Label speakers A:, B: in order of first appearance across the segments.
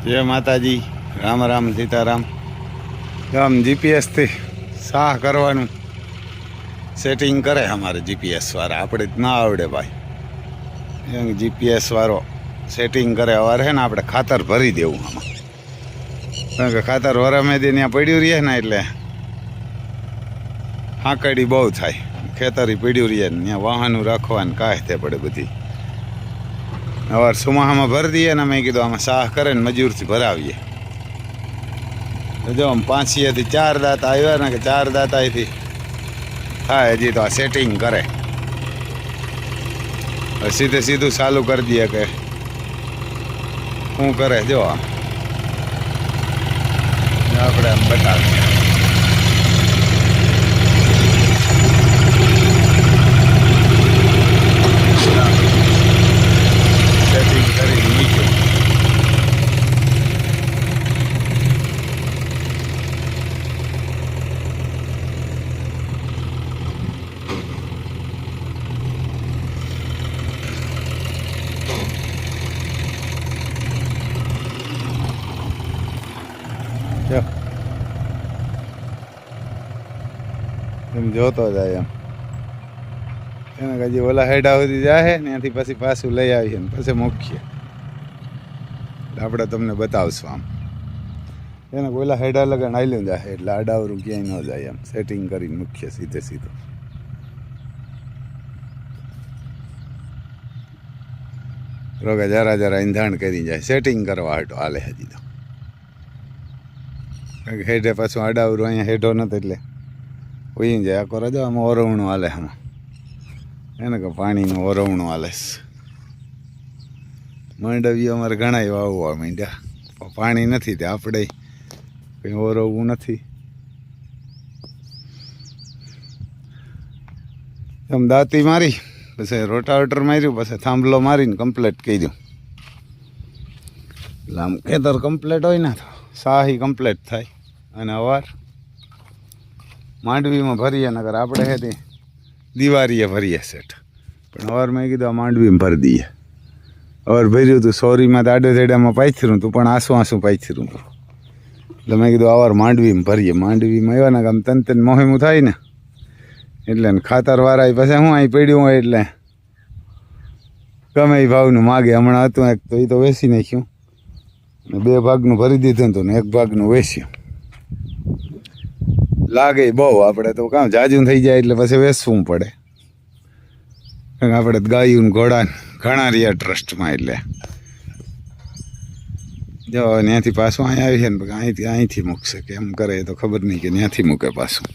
A: જય માતાજી, રામ રામ સીતારામ. આમ જીપીએસથી શાહ કરવાનું સેટિંગ કરે અમારે જીપીએસ વાળા, આપણે જ ના આવડે ભાઈ. એમ જીપીએસ વાળો સેટિંગ કરે. અવારે છે ને આપણે ખાતર ભરી દેવું આમાં, કારણ કે ખાતર વરામેદી ત્યાં પડ્યું રહે ને એટલે હાંકડી બહુ થાય. ખેતરી પડ્યું રહે ને ત્યાં વાહનું રાખવાનું કાંઈ તે પડે બધી. અવાર સુમાહામાં ભરી દઈએ ને મેં કીધું આમાં શાહ કરે ને મજૂરથી ભરાવીએ. તો જો આમ 5થી 4 દાંતા આવ્યા ને કે 4 દાંતાથી થાય હજી તો આ સેટિંગ કરે. સીધે સીધું ચાલુ કરી દઈએ કે શું કરે જો આમ આપણે આમ બતાવીએ. સેટિંગ કરી મૂક્યું. એમ જોતો જાય એમ એને હજી ઓલા હેડા સુધી જાય ને ત્યાંથી પછી પાછું લઈ આવીએ ને પછી મૂકીએ. આપણે તમને બતાવશું આમ એને ઓલા હેડા લગન આવેલું જાય એટલે આડાવરું ક્યાંય ન જાય. એમ સેટિંગ કરીને મૂકીએ સીધે સીધું. રોગે જરા જરા ઈંધણ કરી જાય સેટિંગ કરવા હાટો હાલે હજી તો. કારણ કે હેડે પાછું આડાવરું અહીંયા હેડો નથી એટલે ઉઈ જાય. આખો રજો આમાં ઓરવણું હાલે આમાં એને કે પાણીનું ઓરવણું હાલે. માંડવીઓ અમારે ઘણા વાવવા માંડ્યા, પાણી નથી તે આપણે કંઈ ઓરવવું નથી. એમ દાંતી મારી પછી રોટાવેટર માર્યું, પછી થાંભલો મારીને કમ્પ્લીટ કર્યું. એટલે આમ ખેતર કમ્પ્લીટ હોય ને તો શાહી કમ્પ્લીટ થાય. અને અવાર માંડવીમાં ભરીએ નકર આપણે હેથી દિવાળીએ ભરીએ સેટ. પણ અવાર મેં કીધું આ માંડવીમાં ભરી દઈએ. અવાર ભર્યું હતું સોરીમાં દાડે થેડામાં પાથર્યું હતું, પણ આંસુ પાથર્યું હતું. એટલે મેં કીધું અવાર માંડવીમાં ભરીએ. માંડવીમાં આવ્યા ને આમ તન મોહેમું થાય ને એટલે ખાતરવાળા પછી હું અહીં પડ્યું હોય એટલે ગમે એ ભાવનું માગે. હમણાં હતું એક તો એ તો વેચી નાખ્યું ને 2 ભાગનું ભરી દીધું હતું ને 1 ભાગનું વેચ્યું. લાગે બહુ આપણે તો કામ જાજુ થઈ જાય એટલે પછી વેચવું પડે. આપણે ગાયું ને ઘોડા ઘણા રહ્યા ટ્રસ્ટમાં. એટલે જો ત્યાંથી પાછું અહીં આવી છે ને અહીંથી મૂકશે કે એમ કરે તો ખબર નહીં કે ત્યાંથી મૂકે પાછું.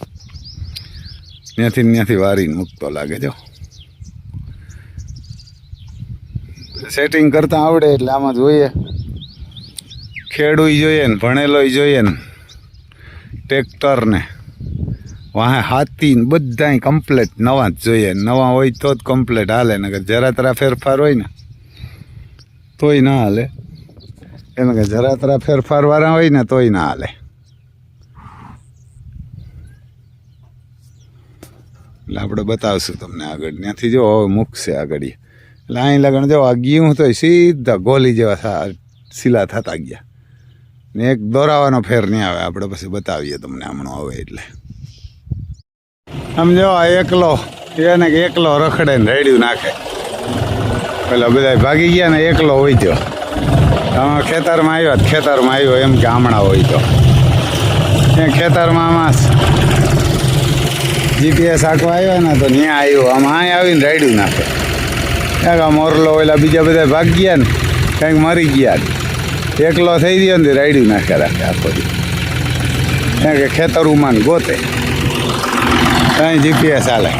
A: ત્યાંથી વારીને મૂકતો લાગે. જો સેટિંગ કરતાં આવડે એટલે આમાં જોઈએ ખેડૂય જોઈએ ને ભણેલોય જોઈએ ને ટ્રેક્ટર ને વાહે હાથી ને બધાય કમ્પ્લેટ નવા જ જોઈએ. નવા હોય તો જ કમ્પ્લેટ હાલે ને કે જરા તરા ફેરફાર હોય ને તોય ના હાલે. એને કે જરા તરા ફેરફારવાળા હોય ને તોય ના હાલે. એટલે આપણે બતાવશું તમને આગળ. ત્યાંથી જો હવે મૂકશે આગળ. એટલે અહીં લગણ જો આ ગયું તો સીધા ગોલી જેવા સીલા થતા ગયા ને એક દોરાવાનો ફેર નહીં આવે. આપણે પછી બતાવીએ તમને હમણાં આવે એટલે. આમ જો આ એકલો એને કે એકલો રખડે ને રેડ્યું નાખે. પેલા બધા ભાગી ગયા ને એકલો હોય તો આમાં ખેતરમાં આવ્યો એમ કે હમણાં હોય તો એ ખેતરમાં આમાં જીપીએસ આખવા આવ્યા ને તો ત્યાં આવ્યો આમાં અહીં આવીને રેડ્યું નાખે. આમ મોરલો ઓલા બીજા બધા ભાગી ગયા ને કંઈક મરી ગયા ને એકલો થઈ ગયો ને રાયડું નાખે રાખે આખો દી. કે ખેતરુંમાં ગોતે કાંઈ જીપીએસ હાલે.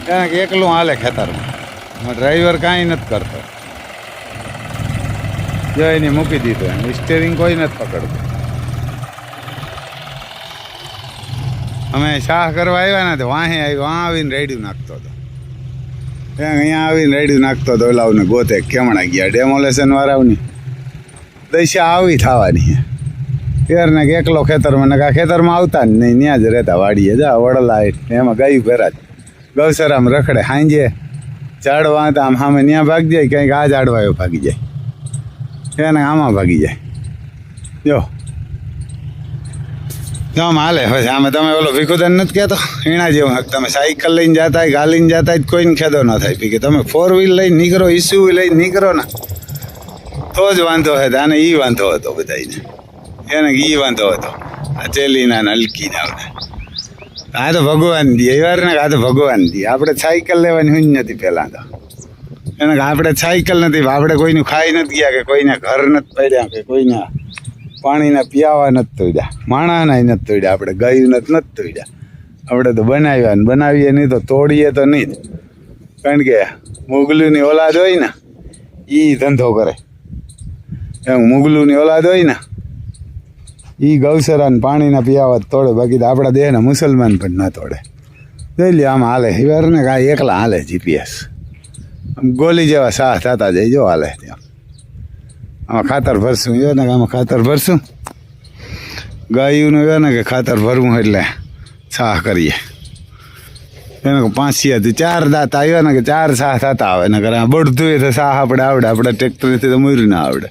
A: કારણ કે એકલું હાલે ખેતરમાં. ડ્રાઈવર કાંઈ નથી કરતો. જો એને મૂકી દીધું એમ સ્ટેરિંગ કોઈ નથી પકડતું. અમે શાહ કરવા આવ્યા ને તો વાહે આવીને રાયડું નાખતો હતો. અહીંયા આવીને રેડી નાખતો હતો. ઓલાવને ગોતે કેમણા ગયા ડેમોલેશન વાળાઓની દશા આવી થવાની. ત્યારને કે એકલો ખેતરમાં ને ખેતરમાં આવતા જ નહીં, ત્યાં જ રહેતા વાડીએ જા વડલા એમાં ગાયું ભેરા જ ગૌસરામાં રખડે. સાંજે ઝાડવા હતા આમ સામે ત્યાં ભાગી જાય, કંઈક આ ઝાડવાયો ભાગી જાય. એને આમાં ભાગી જાય જો આમ હાલે પછી આમે તમે ઓલો ભીખુદાન નથી કહેતો એના જેવું તમે સાયકલ લઈને જતા હોય ગાલીને જતા હોય કોઈને ખેદો ન થાય પી કે તમે 4 વ્હીલ લઈને નીકળો ઇસ્યુ લઈને નીકળો ને તો જ વાંધો હોય આને એ વાંધો હતો બધાને એને એ વાંધો હતો આ ચેલીના ને હલકીના આ તો ભગવાન દે એ વાર ને આ તો ભગવાન દે આપણે સાયકલ લેવાની હું નથી પહેલાં તો એને આપણે સાયકલ નથી આપણે કોઈનું ખાઈ નથી ગયા કે કોઈને ઘર નથી પડ્યા કે કોઈને પાણીના પીવા નથી તોડ્યા માણાના નથી તોડ્યા આપણે ગાયું નથી તોડ્યા આપણે તો બનાવ્યા ને બનાવીએ નહીં તો તોડીએ તો નહીં જ કારણ કે મુગલુની ઓલાદ હોય ને એ ધંધો કરે એમ મુગલુની ઓલાદ હોય ને એ ગૌસરાને પાણીના પીવા તોડે બાકી તો આપણા દેહના મુસલમાન પણ ના તોડે જોઈ લે આમ હાલે હિવાર ને કાંઈ એકલા હાલે જીપીએસ આમ ગોલી જેવા સાહ થતા જાય જો હાલે ત્યાં આમાં ખાતર ભરશું જો ને આમાં ખાતર ભરશું ગાયુંનું એ ને કે ખાતર ભરવું એટલે સાહ કરીએ એને 5 4 દાંત આવ્યા ને કે 4 સાહ થતા આવે ને કરે બળતું એ તો સાહ આપણે આપણે ટ્રેક્ટરથી તો મૂર્યું ના આવડે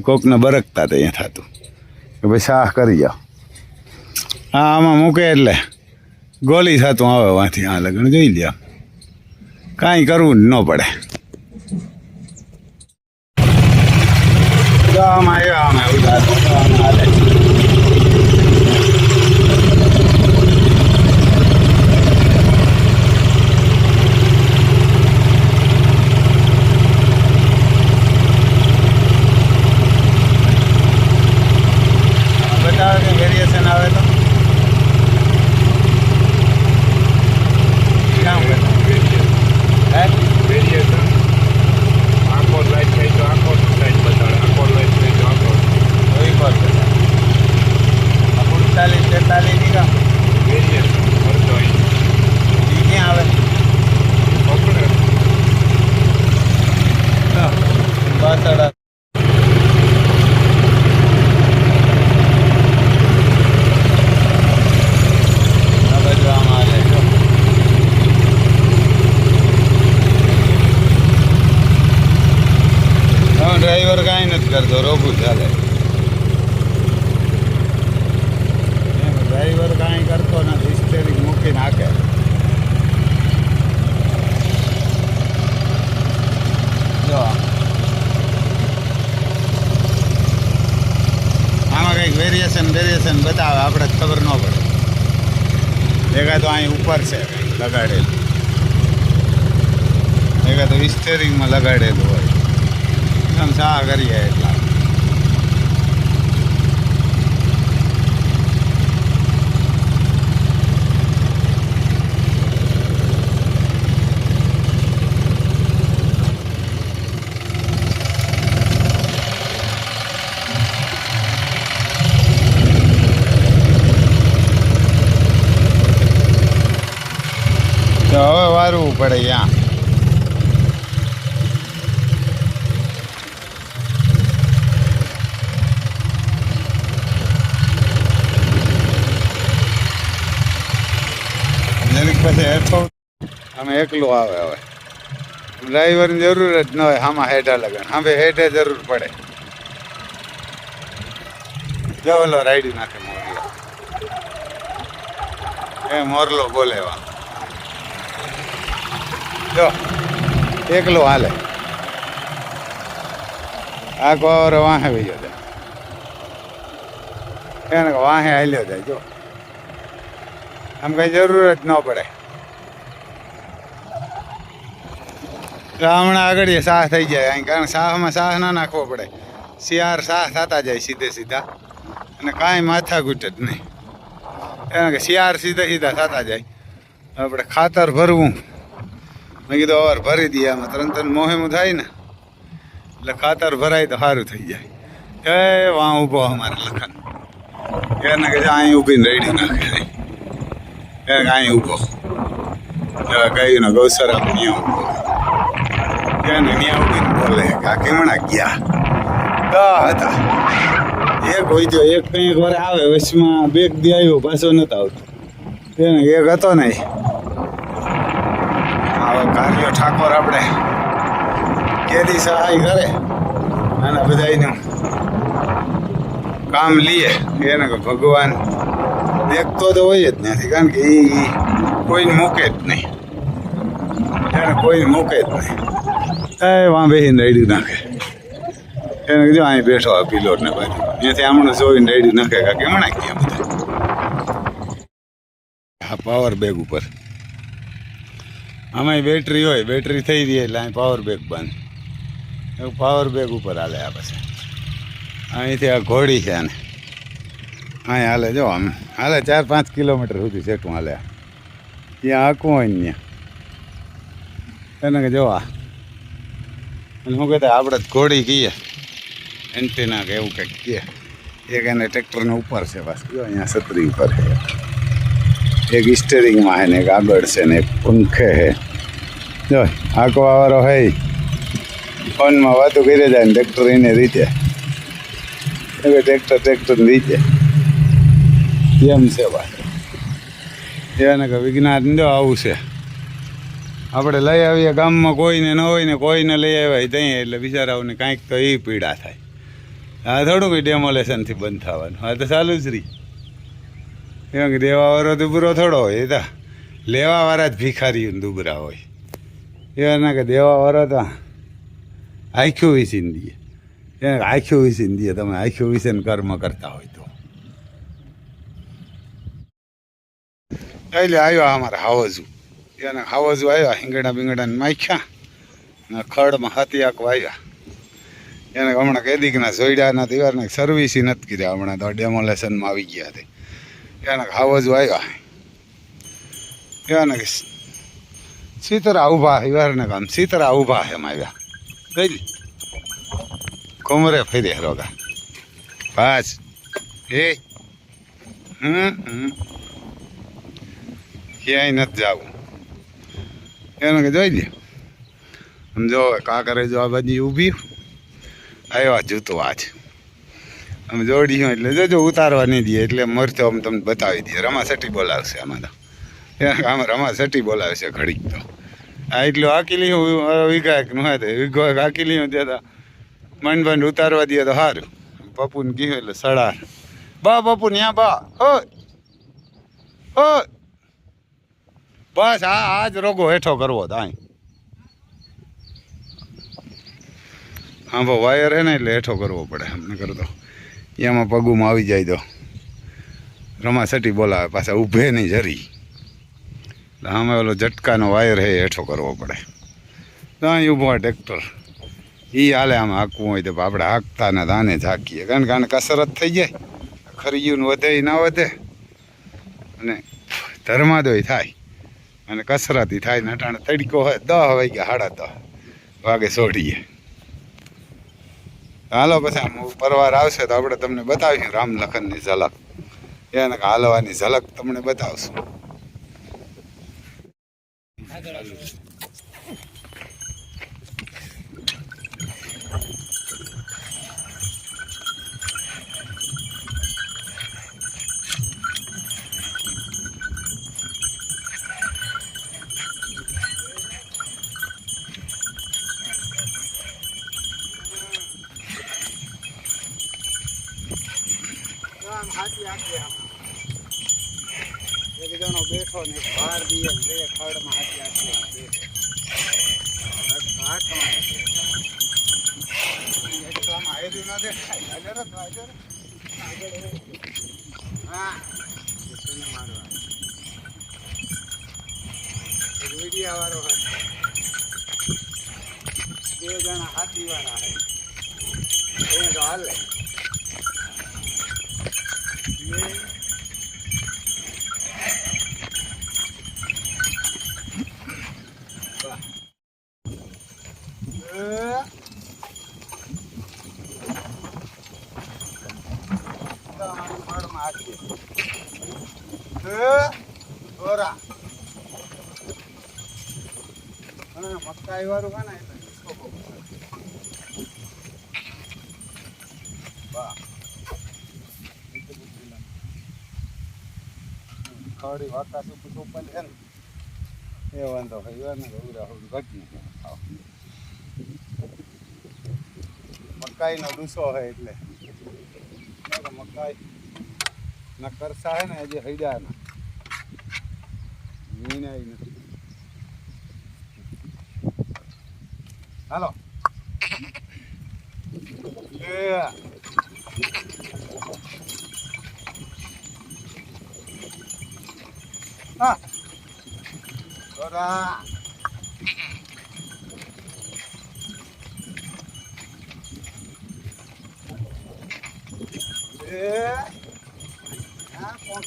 A: કોકને બરકતા તો અહીંયા થતું કે ભાઈ સાહ કરી જાઓ હા આમાં મૂકે એટલે ગોલી થતું આવે વાંથી આ લગન જોઈ લે કાંઈ કરવું જ ન પડે આમાં આવ્યા અમે ઉધાર હાલે વેરિએશન આવે તો
B: વેરિએશન આખો લાઈટ થઈ તો આખો લાઈટ બતાડે આખો લાઈટ થઈ તો આખો
A: 45 43 ની કામ
B: વેરિએશન કરતો હોય
A: એ ક્યાં આવે
B: પકડે
A: બાતડા ડ્રાઈવર કાંઈ નથી કરતો રોગું ચાલે ડ્રાઈવર કાંઈ કરતો નથી સ્ટેરિંગ મૂકી નાખે જો આમાં કંઈક વેરિએશન બતાવે આપણે ખબર ન પડે એકાદ તો અહીં ઉપર છે કંઈક લગાડેલું એકાદ તો સ્ટેરિંગમાં લગાડેલું હોય સાહ કરીએ એટલા તો હવે વારવું પડે ત્યાં પછી હેઠો અમે એકલું આવે હવે ડ્રાઈવરની જરૂર જ ન હોય આમાં હેઠા લગન હવે હેઠે જરૂર પડે જો ઓલો રાઈડી નાખે મોરલો એ મોરલો બોલે જો એકલો હાલે આ કોર વાહે વયો જાય એને વાહે હાલ્યો જાય જો આમ કઈ જરૂરત ન પડે હમણાં આગળ સાહ થઈ જાય અહીં કારણ સાહમાં સાહ ના નાખવો પડે શિયાર સાહ થતા જાય સીધા અને કાંઈ માથાકૂટ જ નહીં એને કે શિયાર સીધા થતા જાય આપણે ખાતર ભરવું મેં કીધું અવાર ભરી દઈએ આમાં તરત મોહેમું થાય ને એટલે ખાતર ભરાય તો સારું થઈ જાય એ વાં ઊભો અમારે લખન એને કે અહીં ઊભીને રેડી નાખે અહીં ઊભો કહ્યું ને ગૌસરા ત્યાં ઊભો એને ત્યાં ઊભીને બોલે આ કેમણા ગયા હતા એક હોય જો એક કંઈક વાર આવે વચમાં બેગ દી આવ્યો પાછો નતો આવતો એને એક હતો ને આવો કાર્યો ઠાકોર આપણે કેદી સહાય કરે આના બધાયનું કામ લઈએ એને કે ભગવાન દેખતો તો હોય જ નથી, કારણ કે એ કોઈને મૂકે જ નહીં, એને કોઈને મૂકે જ નહીં. એ વાં બેસીને રેડી નાખે એને કીધું અહીં બેઠો આ પિલોટને બાજુ, ત્યાંથી આમણે જોઈને રેડી નાખે કે હમણાં ગયા બધા. આ પાવર બેગ ઉપર આમાં બેટરી હોય, બેટરી થઈ રહી એટલે અહીં પાવર બેગ બંધ, એવું પાવર બેગ ઉપર હાલે. આ પછી અહીંથી આ ઘોડી છે આને અહીં હાલે, જો આમ હાલે 4-5 કિલોમીટર સુધી સેટું હાલે. ત્યાં આંકવું હોય ને એને કે જો આ અને શું કહેતા આપણે ઘોડી કહીએ, એન્ટીના કે એવું કંઈક કહે. એક એને ટ્રેક્ટરને ઉપર છે બસ, જો અહીંયા છત્રી ઉપર છે, એક સ્ટેરિંગમાં છે ને એક આગળ છે ને એક પંખે છે. જો આંકવાવાળો હે ફોનમાં વાતો કરી જાય ને ટ્રેક્ટર એને રીતે ટ્રેક્ટરની રીતે એમ છે ભાઈ. એને કે વિજ્ઞાન જો આવું છે, આપણે લઈ આવીએ ગામમાં કોઈને ન હોય ને કોઈને લઈ આવ્યા ત્યાં એટલે બિચારાઓને કાંઈક તો એ પીડા થાય. આ થોડું કંઈ ડેમોલેશનથી બંધ થવાનું, આ તો ચાલુ જ રહી. એમ કે દેવાવાળો દુબરો થોડો હોય, એ તો લેવાવાળા જ ભિખારીઓ દુબરા હોય. એના કે દેવાવાળો તો આખ્યું વિસીને દઈએ, એને આખ્યું વિસીને દઈએ. તમે આખ્યું વિસીને કર્મ કરતા હોય તો એટલે આવ્યો અમારે હાવજુ, એને હાવજુ આવ્યા, હિંગડા બિંગડાને માખ્યા, ખડમાં હાથી આંક વાવ્યા. એને હમણાં કેદીકના જોઈડાના તહેવારને સર્વિસી નથી કીધા, હમણાં તો ડેમોલેશનમાં આવી ગયા હતી. એને હાવજુ આવ્યા, એને સીતરા ઊભા હિવારને કામ સીતરા ઊભા એમ આવ્યા. ગઈ કોમરે ફેરી રોગા પાછ એ ક્યાંય નથી જવું. એને કે જોઈ લે આમ જો કા કરે, જો આ બાજુ ઊભી આવ્યા જૂતો આજ અમે જોડીશું એટલે જોજો ઉતારવા નહીં દઈએ એટલે મરતો આમ તમને બતાવી દઈએ. રમા સટી બોલાવશે આમાં તો, આમ રમા સટી બોલાવશે ઘડીક તો. આ એટલું હાકીલી વિઘાકનું હોય તો વિઘો હાકીલી ત્યાં મંડ બંડ ઉતારવા દઈએ તો સારું. પપ્પુને કહ્યું એટલે સડા બા પપ્પુ ત્યાં બા હો બસ આ જ રોગો હેઠો કરવો તો અહીં હા ભાઈ વાયર હે ને એટલે હેઠો કરવો પડે. અમને કરતો એમાં પગુમાં આવી જાય તો રમા સટી બોલાવે, પાછા ઊભે નહીં જરી એટલે આમાં ઓલો ઝટકાનો વાયર હે હેઠો કરવો પડે. તો અહીં ઊભો ટ્રેક્ટર એ હાલે, આમાં હાંકવું હોય તો આપણે હાંકતા ને આને જ હાંકીએ, કારણ કે આને કસરત થઈ જાય, ખરીયું વધે ના વધે અને ધર્માદોય થાય અને કસરતી થાય ને. અટાણે તડકો હોય 10 વાગ્યા 10:30 વાગે છોડીએ. હાલો પછી આમ પરવાર આવશે તો આપણે તમને બતાવીશું રામ લખનની ઝલક, એને હાલવાની ઝલક તમને બતાવશું. એક જણો બેઠો ને બહાર દઈએ ને ખડમાં હાથી હાથી વીડિયા વાળો હોય, 2 જણા હાથી વાળા હોય એને તો હાલે. મકાઈ વાળું હોય ને ખડી વાકા સુપી સોપલ છે ને એ વાંધો ભાઈ ને ઘટી મકાઈનો ડૂસો હોય એટલે મકાઈ ના કરસા હે ને હજી હૈડા ના મીનાઈ નથી. હાલો હા થોડા કોણ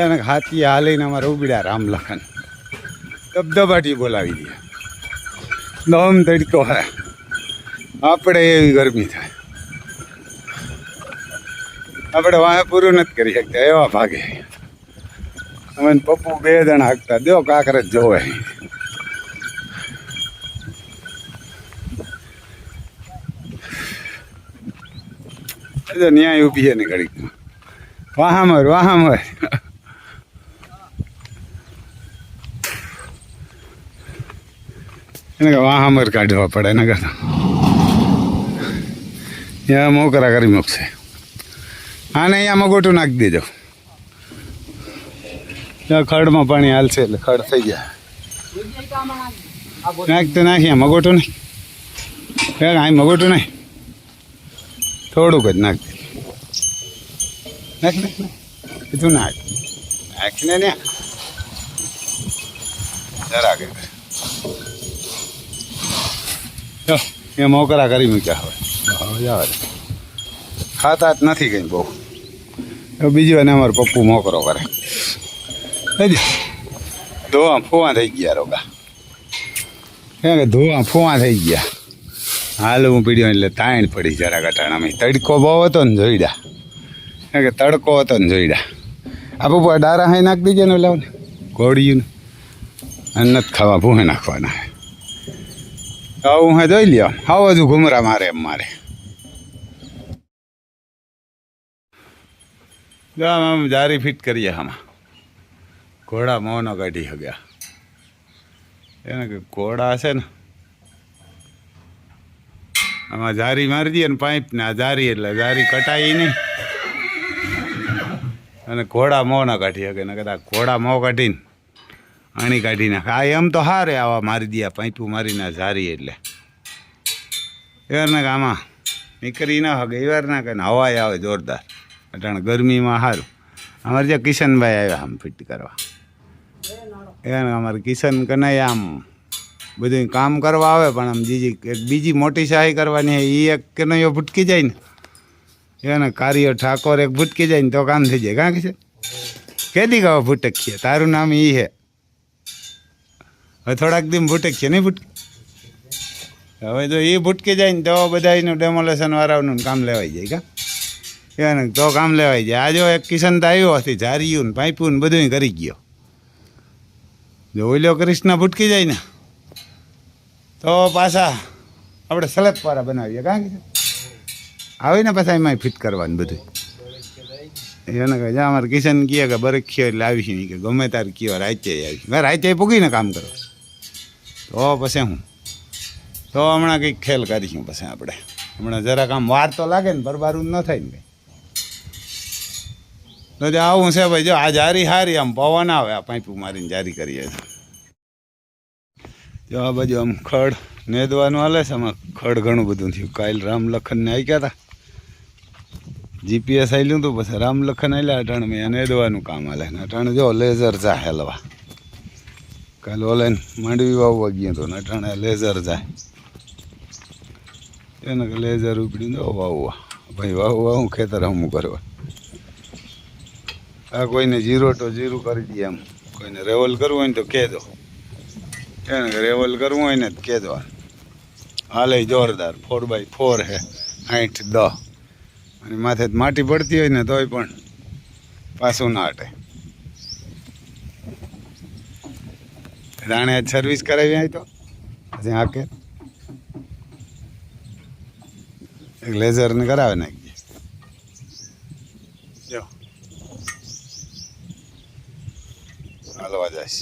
A: એને હાથી હાલીને અમારે ઉબડ્યા રામલખન દબદબાટી બોલાવી દે દમ તડકો હે આપણે એવી ગરમી થાય આપણે વાંહે પૂરું નથી કરી શકતા એવા ભાગે અમે પપ્પુ 2 જણા હાંકતા દો કાંકરે જ જોવે ન્યાય ઊભી છે ને ઘડીક વાહામર એને વાહામર કાઢવા પડે એના કરતા ત્યાં મોકરા કરી મૂકશે આને અહીંયા મગોટું નાખી દેજો ત્યાં ખડમાં પાણી હાલશે એટલે ખડ થઈ જાય નાખતો નાખી મગોટું નહીં અહીં મગોટું નહીં થોડુંક જ નાખ દે નાખ તું નાખીને ને જરા કે એ મોકરા કરી મૂક્યા હવે જવા દે ખાતા જ નથી કંઈ બહુ બીજી વાર અમારે પપ્પુ મોકરો કરે ધોવા ફોવા થઈ ગયા રોગા કે ધોવા ફોવા થઈ ગયા હાલ હું પીડ્યો એટલે તાણ પડી જરા કટાણામાં તડકો બહુ હતો ને જોઈડા કે તડકો હતો ને જોઈડા આ પપ્પા ડારા હાઈ નાખી દીજે ને લાવ ને ઘોડિયું અને નથી ખાવા ભૂહે નાખવાના આવું હે જોઈ લ્યો આવો હજુ ઘુમરા મારે એમ મારે આમ જારી ફિટ કરીએ આમાં ઘોડા મોનો કાઢી ગયા એને કે ઘોડા છે ને આમાં જારી મારી દઈએ ને પાઇપ ને આ જારી એટલે જારી કટાઈ નહીં અને ઘોડા મોં ના કાઢી શકે ને કદાચ ઘોડા મોં કાઢીને આણી કાઢી નાખે આ એમ તો હારે આવા મારી દે પાઇપું મારીને જારી એટલે એવારના આમાં નીકળી ના હગે એવારના કે હવાય આવે જોરદાર અટાણે ગરમીમાં સારું અમારે જે કિશનભાઈ આવ્યા આમ ફિટ કરવા એને અમારે કિશન કનાઈ આમ બધું કામ કરવા આવે પણ આમ બીજી મોટી સહાય કરવાની એ એક કનૈયો ભૂટકી જાય ને એને કાર્યો ઠાકોર એક ભૂટકી જાય ને તો કામ થઈ જાય કાં કે છે કેદી ગાવા ભૂટકીએ તારું નામ એ છે હવે થોડાક દી ભૂટકીએ નહીં ભૂટકી હવે જો એ ભૂટકી જાય ને તો બધા એનું ડેમોલેશન વાળાનું કામ લેવાઈ જાય કાં એને તો કામ લેવાઈ જાય આ જો એક કિશન તો આવ્યો હતી ઝાર્યું ને પાઇપું ને બધું કરી ગયો જો ઓલ્યો કૃષ્ણ ભૂટકી જાય ને તો પાછા આપણે સલેપવાળા બનાવીએ કાં કે આવે ને પાછા એમાં ફિટ કરવાનું બધું એને કહે જા અમારે કિશન કહે કે બરખ્યો એટલે આવીશ નહીં કે ગમે તારે કયો રાતે આવીશ મેં રાતે પૂગીને કામ કરો તો પછી હું તો હમણાં કંઈક ખેલ કરીશું પછી આપણે હમણાં જરાક આમ વાર તો લાગે ને બરબારું ન થાય ને તો જે આવું છે ભાઈ જો આ જારી હારી આમ પવન આવે આ પાઇપું મારીને જારી કરીએ જો આ બાજુ આમ ખડ નેદવાનું હાલે છે આમાં ખડ ઘણું બધું થયું કાલ રામ લખનને આવી ગયા હતા જીપીએસ આવેલું હતું પછી રામ લખન આવેલા અટાણે મેં નેદવાનું કામ હાલે ને અટાણે જો લેઝર જા હેલવા કાલે ઓલાઈને માંડવી વાવવા ગયો હતો ને અટાણે લેઝર જાય એને કે લેઝર ઉપડીને જો વાવવા ભાઈ વાવું ખેતર હમું કરવા આ કોઈને જીરો તો જીરું કરી દઈએ એમ કોઈને રેવલ કરવું હોય ને તો કહેજો એને કે રેવલ કરવું હોય ને તો કહેજો હાલે જોરદાર 4x4 હે 8-10 અને માથે માટી પડતી હોય ને તોય પણ પાછું ના હટે રાણે આજ સર્વિસ કરાવી આવી તો પછી હાકે એક લેઝરને કરાવે નાખીએ જો હાલવા જઈશ